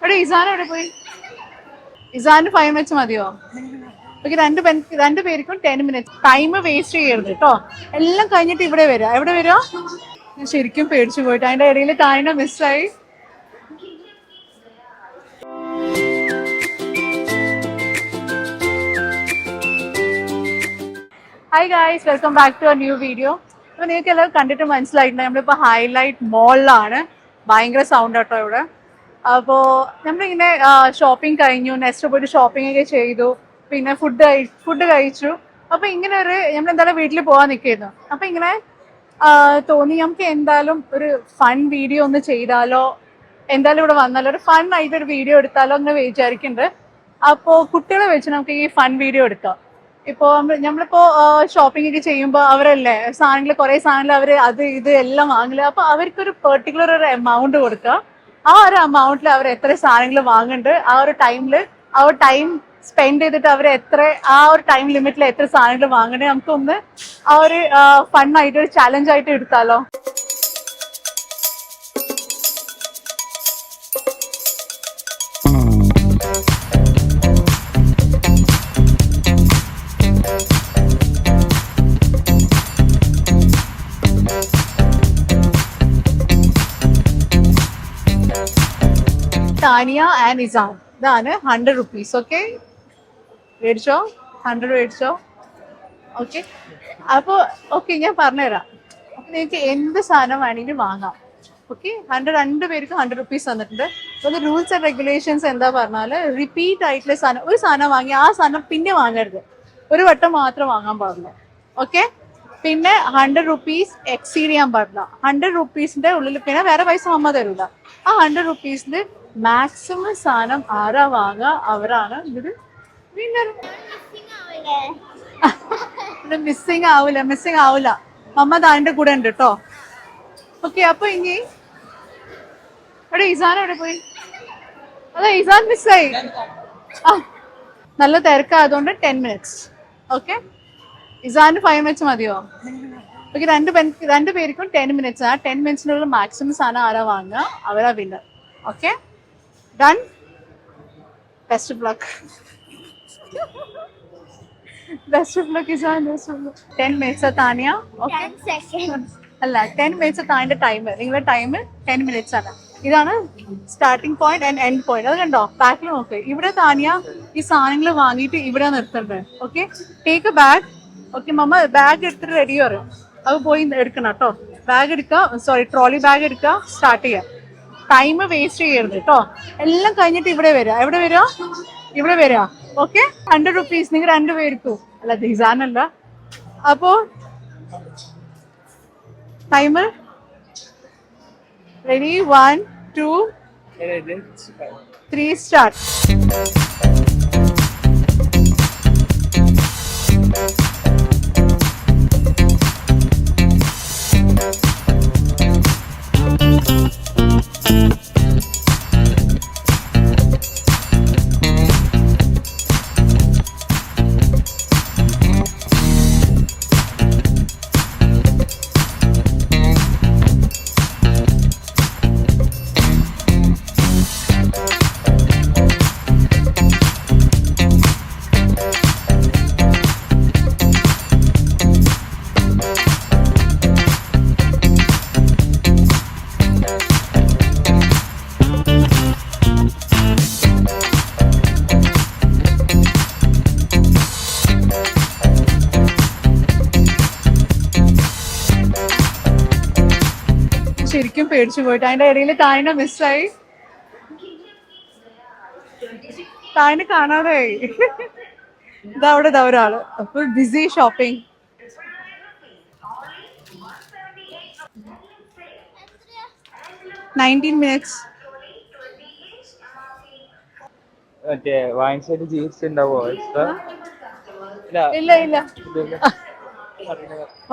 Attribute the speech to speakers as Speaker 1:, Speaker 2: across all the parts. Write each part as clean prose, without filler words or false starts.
Speaker 1: എവിടെ ഇസാൻ എവിടെ പോയി? ഇസാന് 5 minutes മതിയോ? ഓക്കെ, രണ്ട് പേർക്കും 10 minutes. ടൈം വേസ്റ്റ് ചെയ്യരുത് കേട്ടോ. എല്ലാം കഴിഞ്ഞിട്ട് ഇവിടെ വരാം. എവിടെ വരാ? ഞാൻ ശരിക്കും പേടിച്ചു പോയിട്ട് അതിന്റെ ഇടയിൽ താഴ്ന്ന മിസ്സായി. Hi guys, welcome back to a new video. അപ്പോൾ നിങ്ങൾക്ക് എല്ലാവരും കണ്ടിട്ട് മനസ്സിലായിട്ടുണ്ട് നമ്മളിപ്പോൾ ഹൈലൈറ്റ് മോളിലാണ്. ഭയങ്കര സൗണ്ട് കേട്ടോ ഇവിടെ. അപ്പോൾ നമ്മളിങ്ങനെ ഷോപ്പിംഗ് കഴിഞ്ഞു, നെക്സ്റ്റ് പോയിട്ട് ഷോപ്പിംഗ് ഒക്കെ ചെയ്തു, പിന്നെ ഫുഡ് കഴിച്ചു. അപ്പോൾ ഇങ്ങനെ നമ്മളെന്തായാലും വീട്ടിൽ പോകാൻ നിൽക്കുന്നു. അപ്പോൾ ഇങ്ങനെ തോന്നി നമുക്ക് എന്തായാലും ഒരു ഫൺ വീഡിയോ ഒന്ന് ചെയ്താലോ, എന്തായാലും ഇവിടെ വന്നാലോ ഒരു ഫൺ ആയിട്ടൊരു വീഡിയോ എടുത്താലോ എന്ന് വിചാരിക്കുന്നുണ്ട്. അപ്പോൾ കുട്ടികളെ വെച്ച് നമുക്ക് ഈ ഫൺ വീഡിയോ എടുക്കാം. ഇപ്പോൾ നമ്മളിപ്പോ ഷോപ്പിംഗ് ഒക്കെ ചെയ്യുമ്പോൾ അവരല്ലേ കുറെ സാധനങ്ങൾ അവർ അത് ഇത് എല്ലാം വാങ്ങില്ല. അപ്പൊ അവർക്കൊരു പെർട്ടിക്കുലർ ഒരു എമൗണ്ട് കൊടുക്കുക. ആ ഒരു എമൗണ്ടിൽ അവർ എത്ര സാധനങ്ങൾ വാങ്ങുന്നുണ്ട്, ആ ഒരു ടൈമിൽ ആ ഒരു ടൈം സ്പെൻഡ് ചെയ്തിട്ട് അവർ ആ ഒരു ടൈം ലിമിറ്റിൽ എത്ര സാധനങ്ങൾ വാങ്ങണേ നമുക്കൊന്ന് ആ ഒരു ഫണ്ണായിട്ട് ഒരു ചാലഞ്ച് ആയിട്ട് എടുത്താലോ? താനിയ ആൻഡ് ഇസാൻ, ഇതാണ് 100 rupees. ഓക്കെ, മേടിച്ചോ, 100 മേടിച്ചോ. ഓക്കെ, അപ്പോൾ ഞാൻ പറഞ്ഞുതരാം. അപ്പൊ നിങ്ങൾക്ക് എന്ത് സാധനം വേണമെങ്കിലും വാങ്ങാം. ഓക്കെ, രണ്ട് പേർക്ക് 100 rupees തന്നിട്ടുണ്ട്. അപ്പോൾ റൂൾസ് ആൻഡ് റെഗുലേഷൻസ് എന്താ പറഞ്ഞാൽ, റിപ്പീറ്റ് ആയിട്ടുള്ള സാധനം, ഒരു സാധനം വാങ്ങി ആ സാധനം പിന്നെ വാങ്ങരുത്, ഒരു വട്ടം മാത്രം വാങ്ങാൻ പാടില്ല. ഓക്കെ, പിന്നെ 100 rupees എക്സീഡ് ചെയ്യാൻ പാടില്ല. 100 rupeesന്റെ ഉള്ളിൽ പിന്നെ വേറെ പൈസ അമ്മ തരൂല. ആ 100 rupeesന്റെ മാക്സിമം സാധനം ആരാ വാങ്ങുക അവരാണ് ഇത് വിന്നർ. മിസ്സിങ് ആവൂല. മമ്മ അതിന്റെ കൂടെ ഉണ്ട് കേട്ടോ. ഓക്കെ, അപ്പൊ ഇനി എവിടെ ഇസാൻ എവിടെ പോയി? അതെ, ഇസാൻ മിസ്സായി. നല്ല തിരക്കായതുകൊണ്ട് 10 minutes. ഓക്കെ, ഇസാന് 5 minutes മതിയോ? ഓക്കെ, രണ്ട് പേർക്കും 10 minutes. ആ 10 minutes മാക്സിമം സാധനം ആരാ വാങ്ങുക അവരാ winner. Okay, done. Best of luck. Best of luck, Isan. 10 minutes Tania. Okay,
Speaker 2: 10 seconds.
Speaker 1: അല്ല, 10 minutes താൻ്റെ ടൈം. നിങ്ങളുടെ ടൈം 10 minutes ആണ്. ഇതാണ് starting point and end point. അത് കണ്ടോ, ബാക്കിൽ നോക്ക്. ഇവിടെ താനിയ ഈ സാധനങ്ങൾ വാങ്ങിയിട്ട് ഇവിടെ നിർത്തണ്ടേ. Okay, take a bag. Okay, mamma bag എടുത്തിട്ട് റെഡി വരും. അത് പോയി എടുക്കണം കേട്ടോ. ബാഗ് എടുക്കുക, ട്രോളി ബാഗ് എടുക്കുക, സ്റ്റാർട്ട് ചെയ്യാം. ടൈം വേസ്റ്റ് ചെയ്യരുത് കേട്ടോ. എല്ലാം കഴിഞ്ഞിട്ട് ഇവിടെ വരാം. എവിടെ വരാ? ഇവിടെ വരാ. ഓക്കെ, 100 rupees നിങ്ങൾ രണ്ടുപേർക്കും. അല്ല, ഇസാനല്ല. അപ്പോ ടൈമർ റെഡി, 1 2 3 സ്റ്റാർട്ട്. ശരിക്കും പേടിച്ചു പോയിട്ട് അതിന്റെ ഇടയിൽ താഴ്ന്ന മിസ്സായി. താഴ്ന്ന കാണാതായി. ഇതവിടെ ഒരാള്. അപ്പൊ ബിസി ഷോപ്പിംഗ്. $19 minutes. ഇല്ല,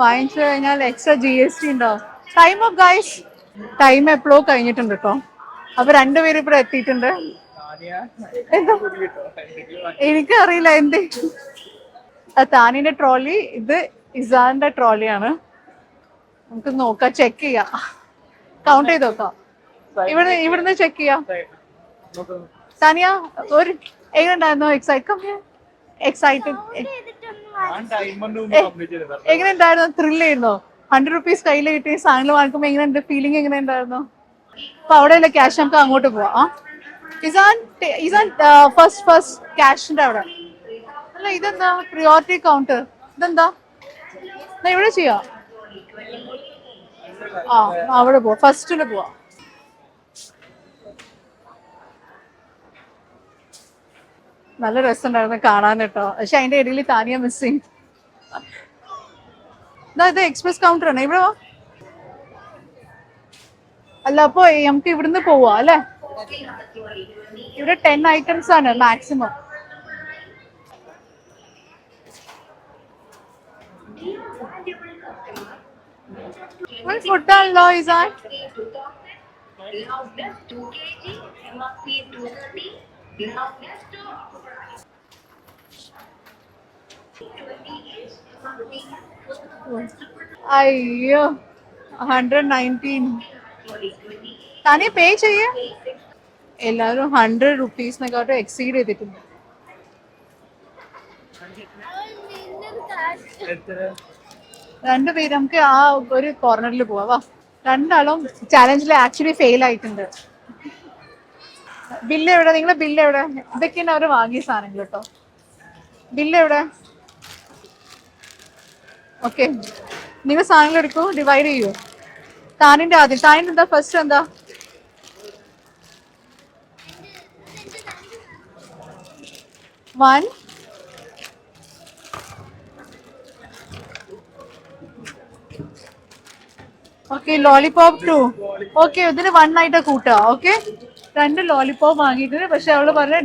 Speaker 1: വാങ്ങിച്ചു കഴിഞ്ഞാൽ എക്സ്ട്രാ GST ഉണ്ടാവും. ടൈം ഓഫ് ഗൈസ്, ടൈം എപ്പോഴോ കഴിഞ്ഞിട്ടുണ്ട് കേട്ടോ. അപ്പൊ രണ്ടുപേരും ഇവിടെ എത്തിയിട്ടുണ്ട്. എനിക്കറിയില്ല എന്ത്. താനിന്റെ ട്രോളി, ഇത് ഇസാന്റെ ട്രോളിയാണ്. നമുക്ക് നോക്കാം, ചെക്ക് ചെയ്യാം, കൗണ്ട് ചെയ്ത് നോക്കാം. ഇവിടുന്ന് ചെക്ക് ചെയ്യാം. താനിയ ഒരു എങ്ങനെയുണ്ടായിരുന്നു എക്സൈറ്റഡ് എങ്ങനെയുണ്ടായിരുന്നു ത്രില്ലായിരുന്നോ? 100 rupees കയ്യിൽ കിട്ടി സാധനങ്ങൾ വാങ്ങിക്കുമ്പോ എങ്ങനെയുണ്ട് ഫീലിംഗ് എങ്ങനെയുണ്ടായിരുന്നു? അപ്പൊ അവിടെയല്ല ക്യാഷ്, നമുക്ക് അങ്ങോട്ട് പോവാം. ഇസാൻ ഫസ്റ്റ് ക്യാഷിന്റെ അവിടെ അല്ല, ഇതെന്താ പ്രിയോറിറ്റി കൗണ്ടർ? ഇതെന്താ ഇവിടെ ചെയ്യാം? ആ അവിടെ പോവാ, ഫസ്റ്റില് പോവാ. നല്ല രസമുണ്ടായിരുന്നു കാണാൻ കേട്ടോ, പക്ഷെ അതിന്റെ ഇടയിൽ താനിയ മിസ്സിങ്. ഇത് എക്സ്പ്രസ് കൗണ്ടർ ആണ് ഇവിടെ. അല്ല അപ്പൊ നമുക്ക് ഇവിടുന്ന് പോവാ അല്ലെ? ഇവിടെ 10 items ആണ് മാക്സിമം. ഫുഡാണല്ലോ ഇസാൻ. അയ്യോ 119. താനേ പേ ചെയ്യേ? എല്ലാവരും 100 rupees എക്സീഡ് ചെയ്തിട്ടുണ്ട്. രണ്ടുപേര് നമുക്ക് ആ ഒരു കോർണറിൽ പോവാ. രണ്ടാളും ചാലഞ്ചിൽ ആക്ച്വലി ഫെയിൽ ആയിട്ടുണ്ട്. ബില്ല് എവിടെ? നിങ്ങളെ ബില്ല് എവിടെ? ഇതൊക്കെയാണ് അവര് വാങ്ങിയ സാധനങ്ങൾ കേട്ടോ. ബില്ല് എവിടെ? ഓക്കെ, നിങ്ങൾ സാധനങ്ങൾ എടുക്കൂ, ഡിവൈഡ് ചെയ്യൂ. താനിന്റെ ആദ്യം. താനിന്റെ എന്താ ഫസ്റ്റ്? എന്താ വൺ? Okay, lollipop 2. ഓക്കെ, ഇതിന് 1 ആയിട്ട് കൂട്ടാ. ഓക്കെ, 2 ലോലിപോപ്പ് വാങ്ങിയിട്ടുണ്ട്. പക്ഷെ അവള് പറഞ്ഞ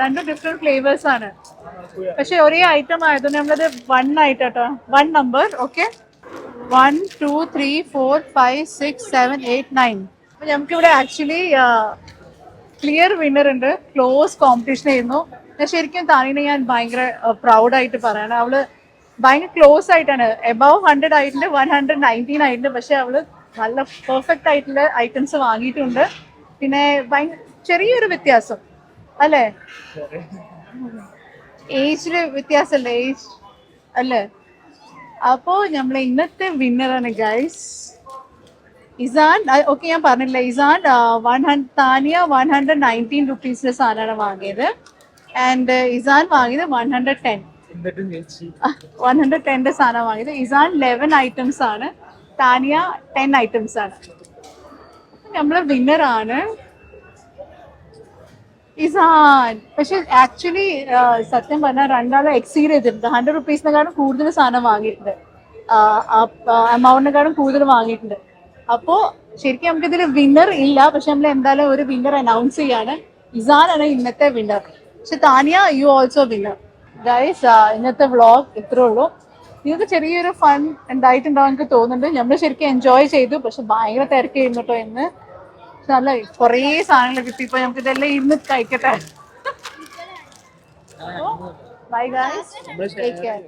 Speaker 1: 2 ഡിഫറെന്റ് ഫ്ലേവേഴ്സ് ആണ്. പക്ഷെ ഒരേ ഐറ്റം ആയതുകൊണ്ട് നമ്മളത് 1 ആയിട്ടോ. 1 നമ്പർ. ഓക്കെ, 1 2 3 4 5 6 7 8 9. അപ്പൊ നമുക്കിവിടെ ആക്ച്വലി ക്ലിയർ വിന്നർ ഉണ്ട്. ക്ലോസ് കോമ്പറ്റീഷൻ ആയിരുന്നു. ശരിക്കും താനീനെ ഞാൻ ഭയങ്കര പ്രൗഡായിട്ട് പറയണം. അവള് ഭയങ്കര ക്ലോസ് ആയിട്ടാണ്. എബവ് 100 ആയിട്ടുണ്ട്, 119 ആയിട്ടുണ്ട്. പക്ഷെ അവള് നല്ല പെർഫെക്റ്റ് ആയിട്ടുള്ള ഐറ്റംസ് വാങ്ങിയിട്ടുണ്ട്. പിന്നെ ചെറിയൊരു വ്യത്യാസം അല്ലേ? ഏജില് വ്യത്യാസമല്ലേ? ഏജ് അല്ലേ? അപ്പോ നമ്മളെ ഇന്നത്തെ വിന്നറാണ് ഗൈസ് ഇസാൻ. ഓക്കെ, ഞാൻ പറഞ്ഞില്ല, ഇസാൻ താനിയ 119 rupees സാധനമാണ് വാങ്ങിയത്. ആൻഡ് ഇസാൻ വാങ്ങിയത് 110. 110 സാധനം വാങ്ങിയത്. ഇസാൻ 11 items ആണ്, താനിയ 10 items ആണ്. നമ്മളെ വിന്നറാണ് ഇസാൻ. പക്ഷെ ആക്ച്വലി സത്യം പറഞ്ഞാൽ രണ്ടാളും എക്സീഡ് ചെയ്തിട്ടുണ്ട്. 100 rupees കൂടുതൽ സാധനം വാങ്ങിയിട്ടുണ്ട്, എമൗണ്ടിനെക്കാളും കൂടുതൽ വാങ്ങിയിട്ടുണ്ട്. അപ്പോ ശരിക്കും നമുക്ക് ഇതിൽ വിന്നർ ഇല്ല. പക്ഷെ നമ്മൾ എന്തായാലും ഒരു വിന്നർ അനൗൺസ് ചെയ്യാണ്. ഇസാൻ ആണ് ഇന്നത്തെ വിന്നർ. പക്ഷെ Tania you also winner. Guys, ഇന്നത്തെ വ്ളോഗ് ഇത്രേ ഉള്ളൂ. നിങ്ങൾക്ക് ചെറിയൊരു ഫൺ ഉണ്ടായിട്ടുണ്ടാവും എനിക്ക് തോന്നുന്നുണ്ട്. നമ്മൾ ശരിക്കും എൻജോയ് ചെയ്തു. പക്ഷെ ഭയങ്കര തിരക്കായിരുന്നു കേട്ടോ ഇന്ന്. നല്ല കുറേ സാധനങ്ങൾ കിട്ടി. ഇപ്പൊ നമുക്ക് ഇതെല്ലാം ഇരുന്ന് കഴിക്കട്ടെ. Bye guys, take care.